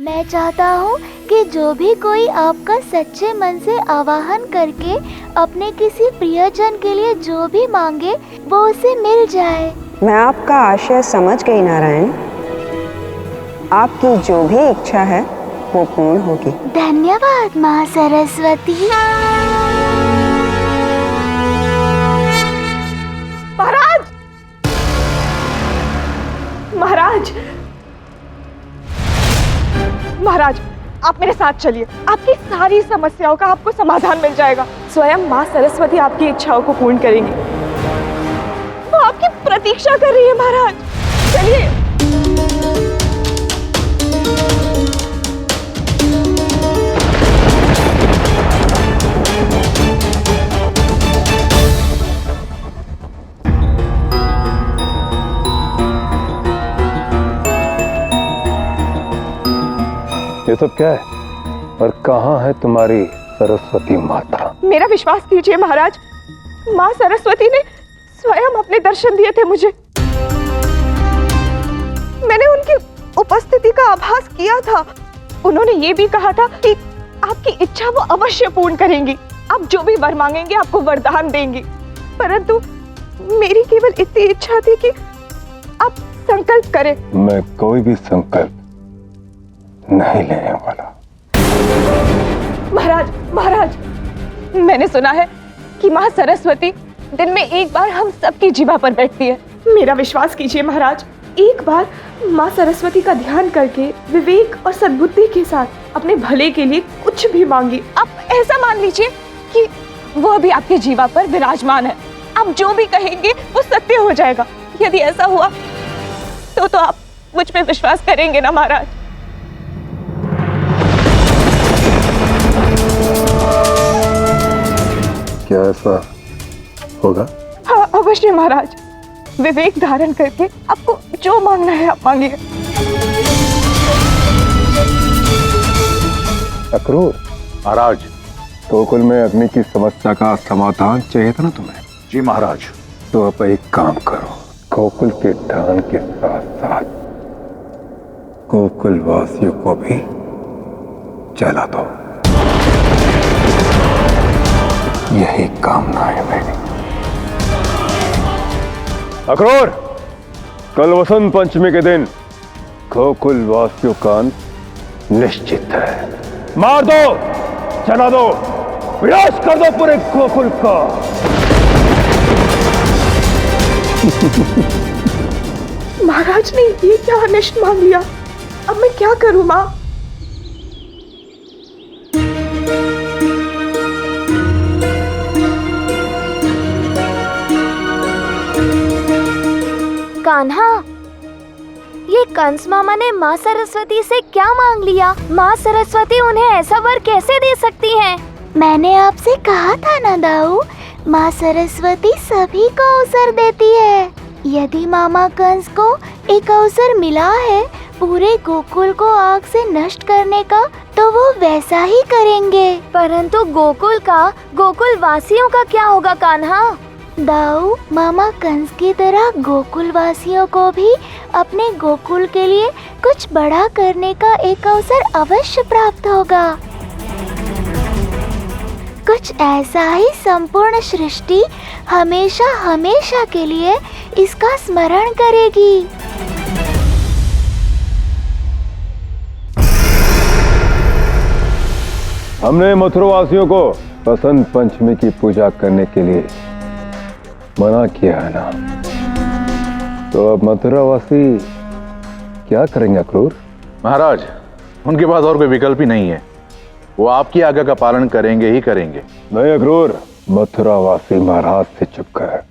मैं चाहता हूँ कि जो भी कोई आपका सच्चे मन से आवाहन करके अपने किसी प्रियजन के लिए जो भी मांगे वो उसे मिल जाए। मैं आपका आशय समझ गई नारायण। आपकी जो भी इच्छा है वो पूर्ण होगी। धन्यवाद माँ सरस्वती। महाराज, महाराज, महाराज, आप मेरे साथ चलिए। आपकी सारी समस्याओं का आपको समाधान मिल जाएगा। स्वयं माँ सरस्वती आपकी इच्छाओं को पूर्ण करेंगी। वो आपकी प्रतीक्षा कर रही है महाराज। चलिए। ये सब क्या है और कहाँ है तुम्हारी सरस्वती माता? मेरा विश्वास कीजिए महाराज, माँ सरस्वती ने स्वयं अपने दर्शन दिए थे मुझे। मैंने उनकी उपस्थिति का आभास किया था। उन्होंने ये भी कहा था कि आपकी इच्छा वो अवश्य पूर्ण करेंगी। आप जो भी वर मांगेंगे आपको वरदान देंगी। परंतु मेरी केवल इतनी इच्छा थी कि आप संकल्प करें। मैं कोई भी संकल्प नहीं लेने वाला। महाराज, महाराज, मैंने सुना है कि माँ सरस्वती दिन में एक बार हम सबकी जीवा पर बैठती है। मेरा विश्वास कीजिए महाराज, एक बार माँ सरस्वती का ध्यान करके विवेक और सद्बुद्धि के साथ अपने भले के लिए कुछ भी मांगी। आप ऐसा मान लीजिए कि वो अभी आपके जीवा पर विराजमान है। आप जो भी कहेंगे वो सत्य हो जाएगा। यदि ऐसा हुआ तो आप मुझ पे विश्वास करेंगे ना महाराज? क्या ऐसा होगा? हाँ अवश्य महाराज। विवेक धारण करके आपको जो मांगना है आप मांगिए। अक्रूर महाराज। गोकुल में अग्नि की समस्या का समाधान चाहिए था ना तुम्हें? जी महाराज। तो अब एक काम करो, गोकुल के दान के साथ साथ गोकुल वासियों को भी जला दो। यही कामना है मेरी। अक्रूर, कल वसंत पंचमी के दिन गोकुल वासियों का अंत निश्चित है। मार दो, जला दो, विनाश कर दो पूरे गोकुल का। महाराज ने ये क्या अनिष्ट मांग लिया? अब मैं क्या करूं माँ? कान्हा, ये कंस मामा ने माँ सरस्वती से क्या मांग लिया? माँ सरस्वती उन्हें ऐसा वर कैसे दे सकती हैं? मैंने आपसे कहा था ना दाऊ, माँ सरस्वती सभी को अवसर देती है। यदि मामा कंस को एक अवसर मिला है पूरे गोकुल को आग से नष्ट करने का, तो वो वैसा ही करेंगे। परंतु गोकुल वासियों का क्या होगा कान्हा? दाऊ, मामा कंस की तरह गोकुल वासियों को भी अपने गोकुल के लिए कुछ बड़ा करने का एक अवसर अवश्य प्राप्त होगा। कुछ ऐसा ही संपूर्ण सृष्टि हमेशा हमेशा के लिए इसका स्मरण करेगी। हमने मथुरवासियों को बसंत पंचमी की पूजा करने के लिए मना किया है ना, तो अब मथुरावासी क्या करेंगे अक्रूर? महाराज, उनके पास और कोई विकल्प ही नहीं है। वो आपकी आज्ञा का पालन करेंगे ही करेंगे। नहीं अक्रूर, मथुरावासी महाराज से चुपकर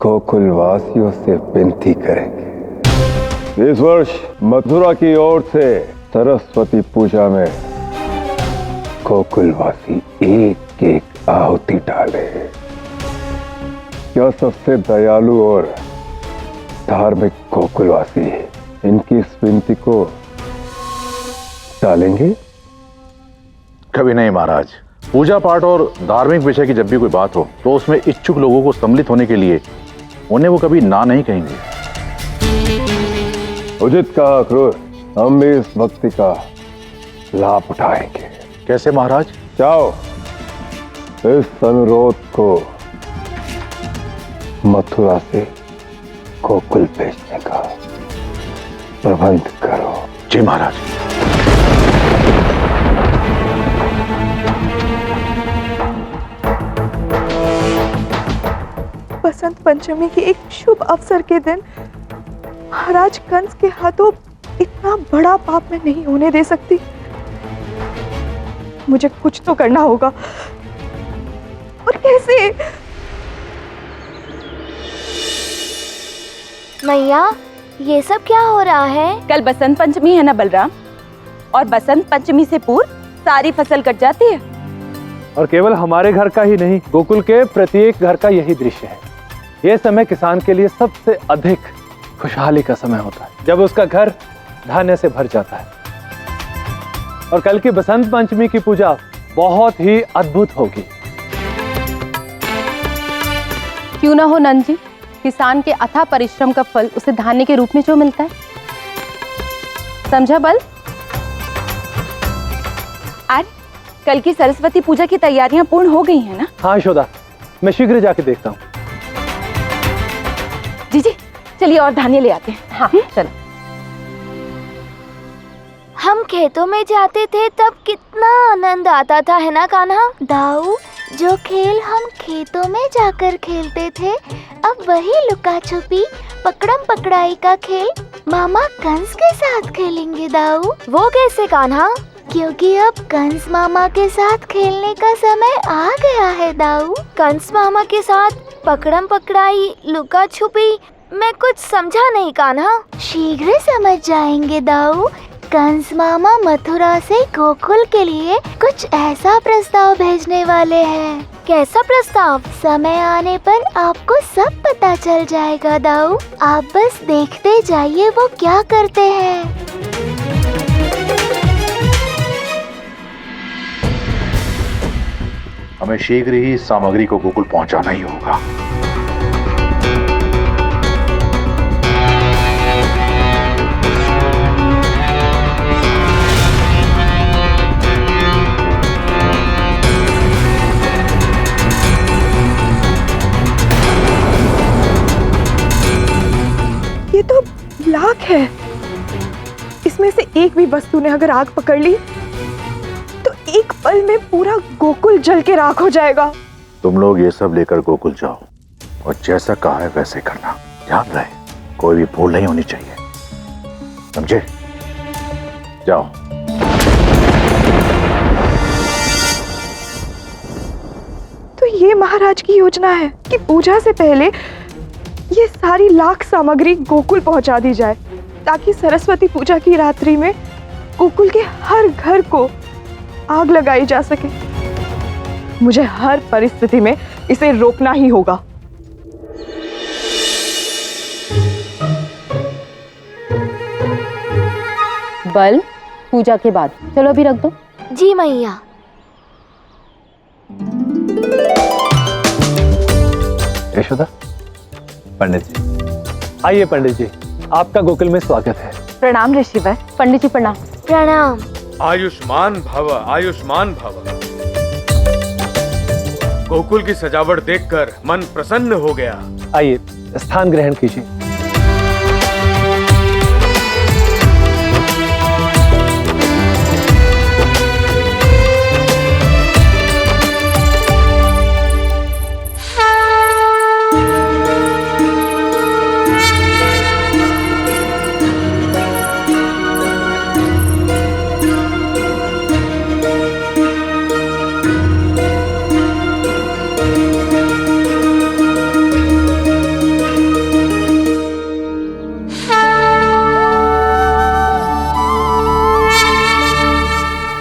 गोकुल वासियों से विनती करेंगे। इस वर्ष मथुरा की ओर से सरस्वती पूजा में गोकुलवासी एक एक आहुति डाले। क्या सबसे दयालु और धार्मिक गोकुलवासी इनकी इस विनती को टालेंगे? कभी नहीं महाराज। पूजा पाठ और धार्मिक विषय की जब भी कोई बात हो तो उसमें इच्छुक लोगों को सम्मिलित होने के लिए उन्हें वो कभी ना नहीं कहेंगे। उचित कहा अक्रूर, हम भी इस भक्ति का लाभ उठाएंगे। कैसे महाराज? जाओ, इस अनुरोध को मथुरा से गोकुल भेजने का प्रबंध करो। जी महाराज। बसंत पंचमी के एक शुभ अवसर के दिन महाराज कंस के हाथों इतना बड़ा पाप मैं नहीं होने दे सकती। मुझे कुछ तो करना होगा, और कैसे? मैया, ये सब क्या हो रहा है? कल बसंत पंचमी है ना बलराम, और बसंत पंचमी से पूर्व सारी फसल कट जाती है। और केवल हमारे घर का ही नहीं, गोकुल के प्रत्येक घर का यही दृश्य है। यह समय किसान के लिए सबसे अधिक खुशहाली का समय होता है, जब उसका घर धान्य से भर जाता है। और कल की बसंत पंचमी की पूजा बहुत ही अद्भुत होगी। क्यों ना हो नंद जी, किसान के अथाह परिश्रम का फल उसे धान्य के रूप में जो मिलता है। समझा बल? आज कल की सरस्वती पूजा की तैयारियां पूर्ण हो गई हैं ना? हाँ यशोदा, मैं शीघ्र जाके देखता हूँ। जी जी, चलिए और धान्य ले आते हैं। हाँ चलो। हम खेतों में जाते थे तब कितना आनंद आता था, है ना कान्हा? दाऊ, जो खेल हम खेतों में जाकर खेलते थे, अब वही लुका छुपी पकड़म पकड़ाई का खेल मामा कंस के साथ खेलेंगे दाऊ। वो कैसे कान्हा? क्योंकि अब कंस मामा के साथ खेलने का समय आ गया है दाऊ। कंस मामा के साथ पकड़म पकड़ाई, लुका छुपी, मैं कुछ समझा नहीं कान्हा। शीघ्र समझ जाएंगे दाऊ। कंस मामा मथुरा से गोकुल के लिए कुछ ऐसा प्रस्ताव भेजने वाले हैं। कैसा प्रस्ताव? समय आने पर आपको सब पता चल जाएगा दाऊ। आप बस देखते जाइए वो क्या करते हैं। हमें शीघ्र ही इस सामग्री को गोकुल पहुंचाना ही होगा। ये तो लाख है। इसमें से एक भी वस्तु ने अगर आग पकड़ ली तो एक पल में पूरा गोकुल जल के राख हो जाएगा। तुम लोग ये सब लेकर गोकुल जाओ और जैसा कहा है वैसे करना। ध्यान रहे, कोई भी भूल नहीं होनी चाहिए, समझे? जाओ। तो ये महाराज की योजना है कि पूजा से पहले ये सारी लाख सामग्री गोकुल पहुंचा दी जाए, ताकि सरस्वती पूजा की रात्रि में गोकुल के हर घर को आग लगाई जा सके। मुझे हर परिस्थिति में इसे रोकना ही होगा। बल, पूजा के बाद चलो अभी रख दो। जी मैया। यशोदा, पंडित जी आइए। पंडित जी, आपका गोकुल में स्वागत है। प्रणाम ऋषिवर। पंडित जी प्रणाम। प्रणाम। आयुष्मान भव, आयुष्मान भव। गोकुल की सजावट देखकर मन प्रसन्न हो गया। आइए, स्थान ग्रहण कीजिए।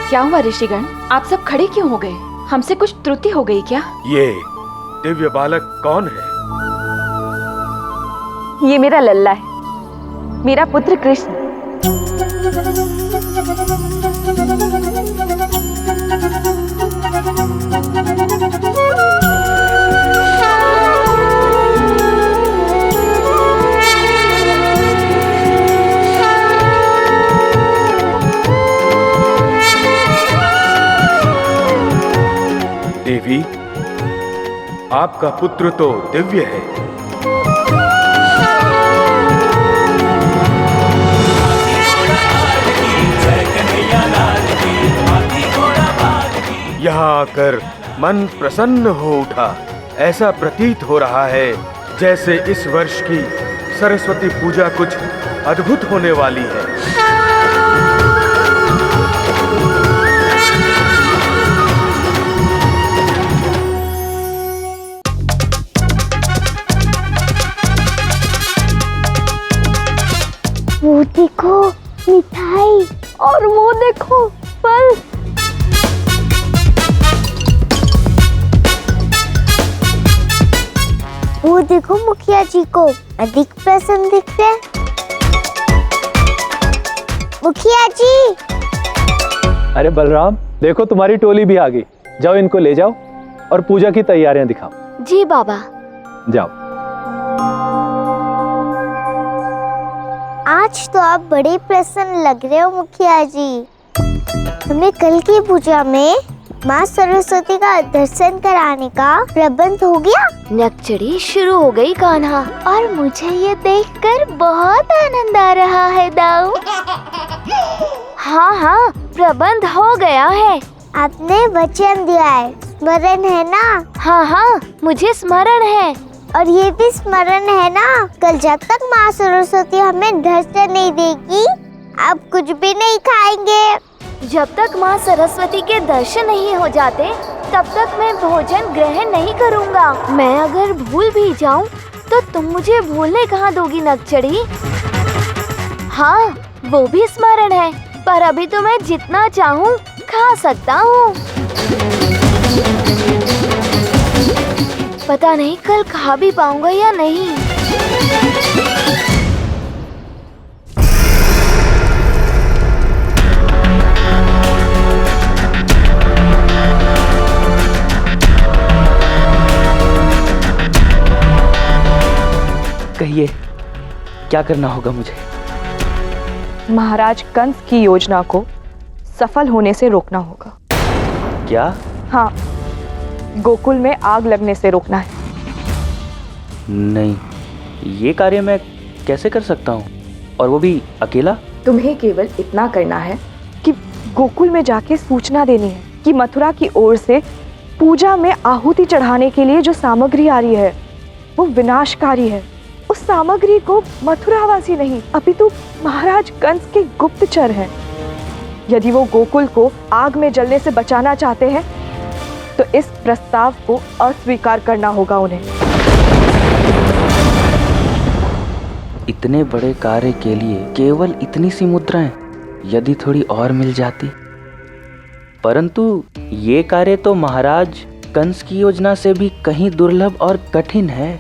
क्या हुआ ऋषिगण, आप सब खड़े क्यों हो गए? हमसे कुछ त्रुटि हो गई क्या? ये दिव्य बालक कौन है? ये मेरा लल्ला है, मेरा पुत्र कृष्ण। देवी, आपका पुत्र तो दिव्य है। यहाँ आकर मन प्रसन्न हो उठा। ऐसा प्रतीत हो रहा है जैसे इस वर्ष की सरस्वती पूजा कुछ अद्भुत होने वाली है। वो देखो मिठाई, और वो देखो फल। वो देखो मुखिया जी को अधिक प्रसन्न दिख रहे हैं। मुखिया जी। अरे बलराम, देखो तुम्हारी टोली भी आ गई। जाओ इनको ले जाओ और पूजा की तैयारियां दिखाओ। जी बाबा। जाओ। आज तो आप बड़े प्रसन्न लग रहे हो मुखिया जी। हमें कल की पूजा में माँ सरस्वती का दर्शन कराने का प्रबंध हो गया। नक्चड़ी शुरू हो गई कान्हा, और मुझे ये देखकर बहुत आनंद आ रहा है दाऊ। हाँ, प्रबंध हो गया है। आपने वचन दिया है, स्मरण है ना? हाँ, मुझे स्मरण है। और ये भी स्मरण है ना, कल जब तक माँ सरस्वती हमें दर्शन नहीं देगी, आप कुछ भी नहीं खाएंगे। जब तक माँ सरस्वती के दर्शन नहीं हो जाते, तब तक मैं भोजन ग्रहण नहीं करूँगा। मैं अगर भूल भी जाऊँ, तो तुम मुझे भूलने कहाँ दोगी नक्चड़ी? हाँ, वो भी स्मरण है, पर अभी तो मैं जितना चाहूँ खा सकता हूँ। पता नहीं कल खा भी पाऊंगा या नहीं। कहिए, क्या करना होगा मुझे? महाराज कंस की योजना को सफल होने से रोकना होगा। क्या? हाँ, गोकुल में आग लगने से रोकना है। नहीं, ये कार्य मैं कैसे कर सकता हूँ, और वो भी अकेला? तुम्हें केवल इतना करना है कि गोकुल में जाके सूचना देनी है कि मथुरा की ओर से पूजा में आहुति चढ़ाने के लिए जो सामग्री आ रही है वो विनाशकारी है। उस सामग्री को मथुरावासी नहीं, अपितु महाराज कंस के गुप्तचर हैं। यदि वो गोकुल को आग में जलने से बचाना चाहते हैं, तो इस प्रस्ताव को अस्वीकार करना होगा उन्हें। इतने बड़े कार्य के लिए केवल इतनी सी मुद्राएं, यदि थोड़ी और मिल जाती। परंतु ये कार्य तो महाराज कंस की योजना से भी कहीं दुर्लभ और कठिन है।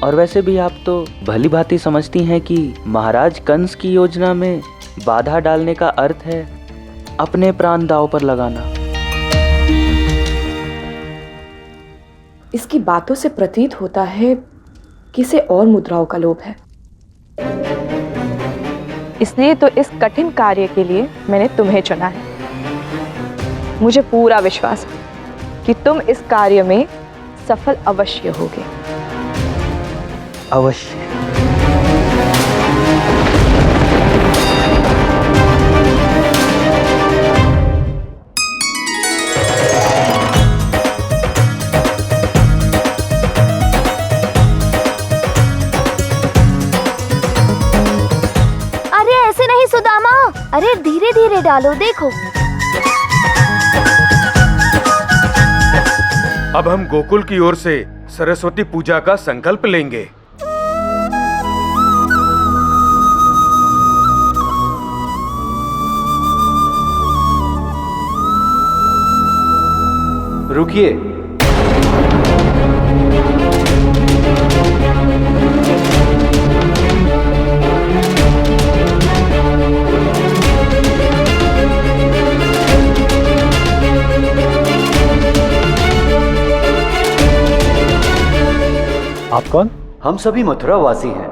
और वैसे भी आप तो भली भांति समझती हैं कि महाराज कंस की योजना में बाधा डालने का अर्थ है अपने प्राण दांव पर लगाना। इसकी बातों से प्रतीत होता है कि इसे और मुद्राओं का लोभ है। इसलिए तो इस कठिन कार्य के लिए मैंने तुम्हें चुना है। मुझे पूरा विश्वास है कि तुम इस कार्य में सफल अवश्य होगे। अवश्य। अरे ऐसे नहीं सुदामा, अरे धीरे धीरे डालो। देखो, अब हम गोकुल की ओर से सरस्वती पूजा का संकल्प लेंगे। रुकिए। आप कौन? हम सभी मथुरा वासी हैं।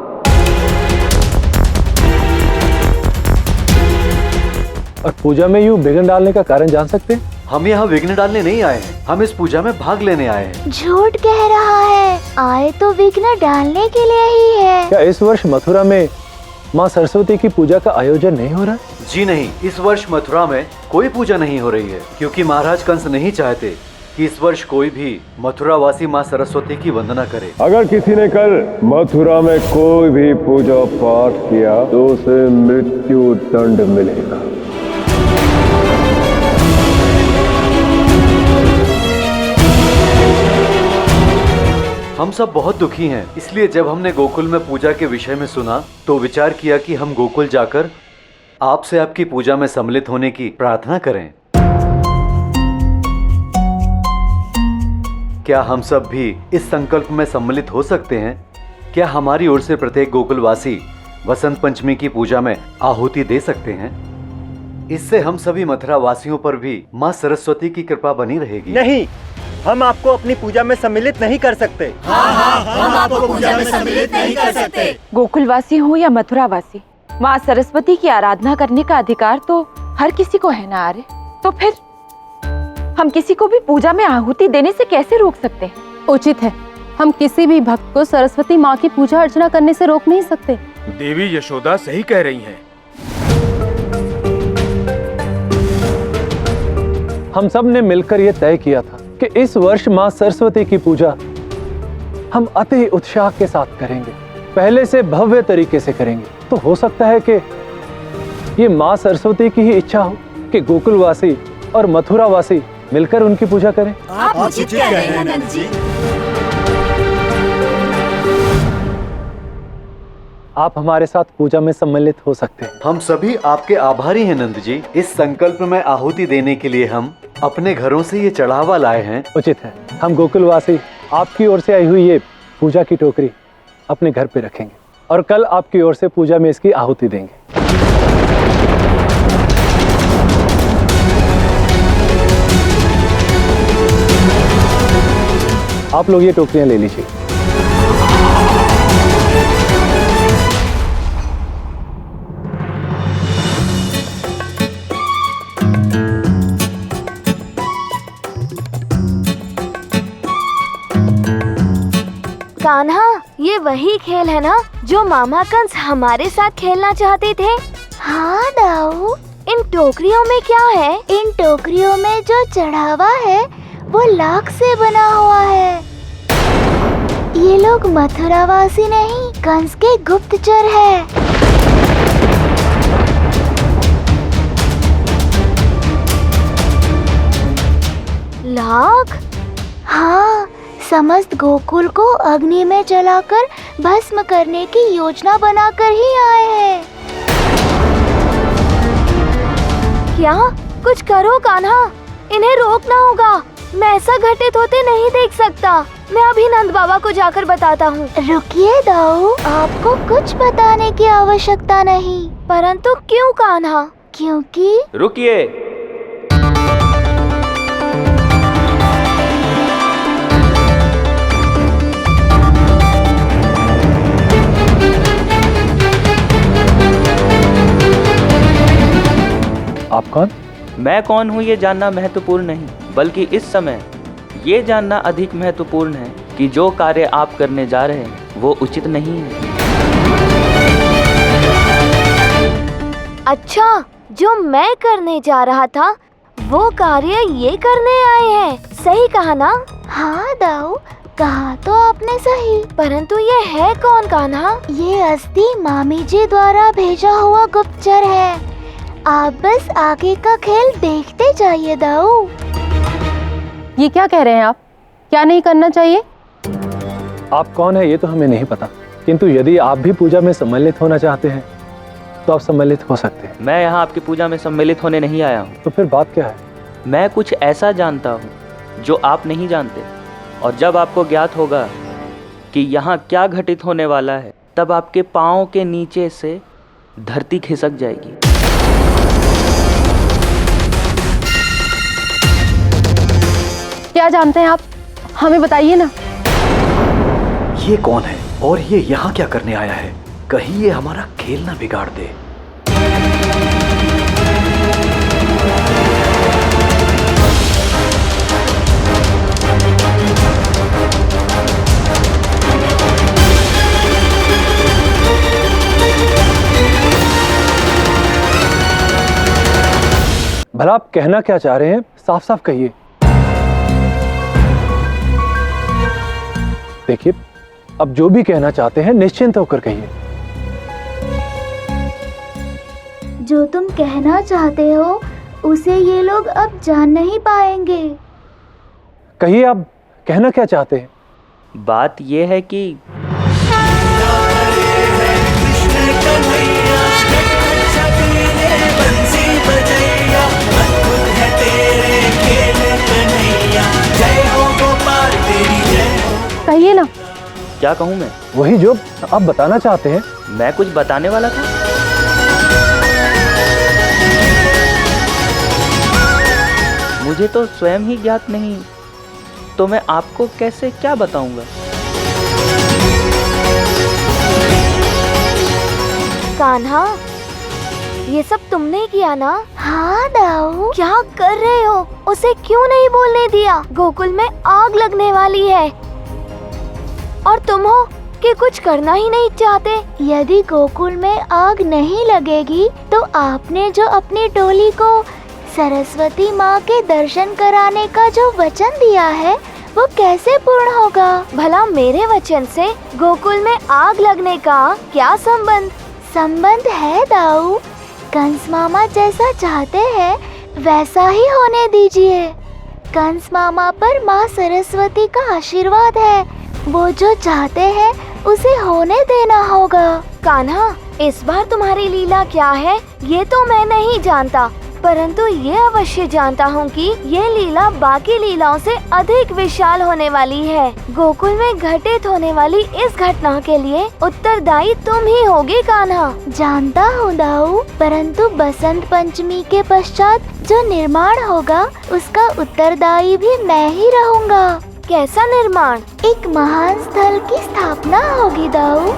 और पूजा में यूं विघ्न डालने का कारण जान सकते हैं? हम यहाँ विघ्न डालने नहीं आए हैं, हम इस पूजा में भाग लेने आए हैं। झूठ कह रहा है, आए तो विघ्न डालने के लिए ही है। क्या इस वर्ष मथुरा में माँ सरस्वती की पूजा का आयोजन नहीं हो रहा? जी नहीं, इस वर्ष मथुरा में कोई पूजा नहीं हो रही है, क्योंकि महाराज कंस नहीं चाहते कि इस वर्ष कोई भी मथुरा वासी माँ सरस्वती की वंदना करे। अगर किसी ने कल मथुरा में कोई भी पूजा पाठ किया तो उसे मृत्यु दंड मिलेगा। हम सब बहुत दुखी हैं, इसलिए जब हमने गोकुल में पूजा के विषय में सुना तो विचार किया कि हम गोकुल जाकर आपसे आपकी पूजा में सम्मिलित होने की प्रार्थना करें। क्या हम सब भी इस संकल्प में सम्मिलित हो सकते हैं? क्या हमारी ओर से प्रत्येक गोकुलवासी वसंत पंचमी की पूजा में आहुति दे सकते हैं? इससे हम सभी मथुरा वासियों पर भी माँ सरस्वती की कृपा बनी रहेगी। नहीं, हम आपको अपनी पूजा में सम्मिलित नहीं कर सकते। हम आपको पूजा में सम्मिलित नहीं कर सकते। गोकुलवासी हो या मथुरावासी, माँ सरस्वती की आराधना करने का अधिकार तो हर किसी को है ना आर्य। तो फिर हम किसी को भी पूजा में आहुति देने से कैसे रोक सकते हैं? उचित है, हम किसी भी भक्त को सरस्वती माँ की पूजा अर्चना करने से रोक नहीं सकते। देवी यशोदा सही कह रही हैं। हम सब ने मिलकर यह तय किया था कि इस वर्ष माँ सरस्वती की पूजा हम अति उत्साह के साथ करेंगे, पहले से भव्य तरीके से करेंगे। तो हो सकता है कि ये माँ सरस्वती की ही इच्छा हो कि गोकुलवासी और मथुरावासी मिलकर उनकी पूजा करें। आप उचित कह रहे हैं नंद जी। आप हमारे साथ पूजा में सम्मिलित हो सकते हैं। हम सभी आपके आभारी हैं नंद जी। इस संकल्प में आहुति देने के लिए हम अपने घरों से ये चढ़ावा लाए हैं। उचित है, हम गोकुलवासी आपकी ओर से आई हुई ये पूजा की टोकरी अपने घर पे रखेंगे और कल आपकी ओर से पूजा में इसकी आहुति देंगे। आप लोग ये टोकरियां ले लीजिए। कान्हा, ये वही खेल है ना जो मामा कंस हमारे साथ खेलना चाहते थे? हाँ दाऊ। इन टोकरियों में क्या है? इन टोकरियों में जो चढ़ावा है वो लाख से बना हुआ है। ये लोग मथुरावासी नहीं, कंस के गुप्तचर है। लाख? हाँ, समस्त गोकुल को अग्नि में जलाकर भस्म करने की योजना बनाकर ही आए हैं। क्या? कुछ करो कान्हा, इन्हें रोकना होगा। मैं ऐसा घटित होते नहीं देख सकता। मैं अभी नंद बाबा को जाकर बताता हूँ। रुकिए दाऊ, आपको कुछ बताने की आवश्यकता नहीं। परंतु क्यों कान्हा? क्योंकि रुकिए। आप कौन? मैं कौन हूँ ये जानना महत्वपूर्ण नहीं, बल्कि इस समय ये जानना अधिक महत्वपूर्ण है कि जो कार्य आप करने जा रहे हैं वो उचित नहीं है। अच्छा, जो मैं करने जा रहा था वो कार्य ये करने आए हैं। सही कहा ना? हाँ दाऊ, कहा तो आपने सही। परंतु ये है कौन कान्हा? ये अस्थि मामी जी द्वारा भेजा हुआ गुप्तचर है। आप बस आगे का खेल देखते जाइए दाऊ। ये क्या कह रहे हैं आप? क्या नहीं करना चाहिए? आप कौन है ये तो हमें नहीं पता, किंतु यदि आप भी पूजा में सम्मिलित होना चाहते हैं तो आप सम्मिलित हो सकते हैं। मैं यहाँ आपकी पूजा में सम्मिलित होने नहीं आया हूँ। तो फिर बात क्या है? मैं कुछ ऐसा जानता हूँ जो आप नहीं जानते, और जब आपको ज्ञात होगा कि यहाँ क्या घटित होने वाला है तब आपके पाँव के नीचे से धरती खिसक जाएगी। क्या जानते हैं आप? हमें बताइए ना। ये कौन है और ये यहाँ क्या करने आया है? कहीं ये हमारा खेल ना बिगाड़ दे। भला आप कहना क्या चाह रहे हैं, साफ साफ कहिए। देखिए, अब जो भी कहना चाहते हैं निश्चिंत होकर कहिए। जो तुम कहना चाहते हो उसे ये लोग अब जान नहीं पाएंगे। कहिए, आप कहना क्या चाहते हैं? बात यह है कि कहिए ना। क्या कहूँ मैं? वही जो आप बताना चाहते हैं। मैं कुछ बताने वाला था। मुझे तो स्वयं ही ज्ञात नहीं, तो मैं आपको कैसे क्या बताऊंगा? कान्हा, ये सब तुमने किया ना? हाँ दाऊ। क्या कर रहे हो? उसे क्यों नहीं बोलने दिया? गोकुल में आग लगने वाली है और तुम हो कि कुछ करना ही नहीं चाहते। यदि गोकुल में आग नहीं लगेगी तो आपने जो अपनी टोली को सरस्वती माँ के दर्शन कराने का जो वचन दिया है वो कैसे पूर्ण होगा? भला मेरे वचन से गोकुल में आग लगने का क्या संबंध? संबंध है दाऊ। कंस मामा जैसा चाहते हैं वैसा ही होने दीजिए। कंस मामा पर माँ सरस्वती का आशीर्वाद है। वो जो चाहते हैं उसे होने देना होगा। कान्हा, इस बार तुम्हारी लीला क्या है ये तो मैं नहीं जानता, परंतु ये अवश्य जानता हूँ कि ये लीला बाकी लीलाओं से अधिक विशाल होने वाली है। गोकुल में घटित होने वाली इस घटना के लिए उत्तरदायी तुम ही होगी कान्हा। जानता हूँ दाऊ, परंतु बसंत पंचमी के पश्चात जो निर्माण होगा उसका उत्तरदायी भी मैं ही रहूँगा। कैसा निर्माण? एक महान स्थल की स्थापना होगी दाऊ।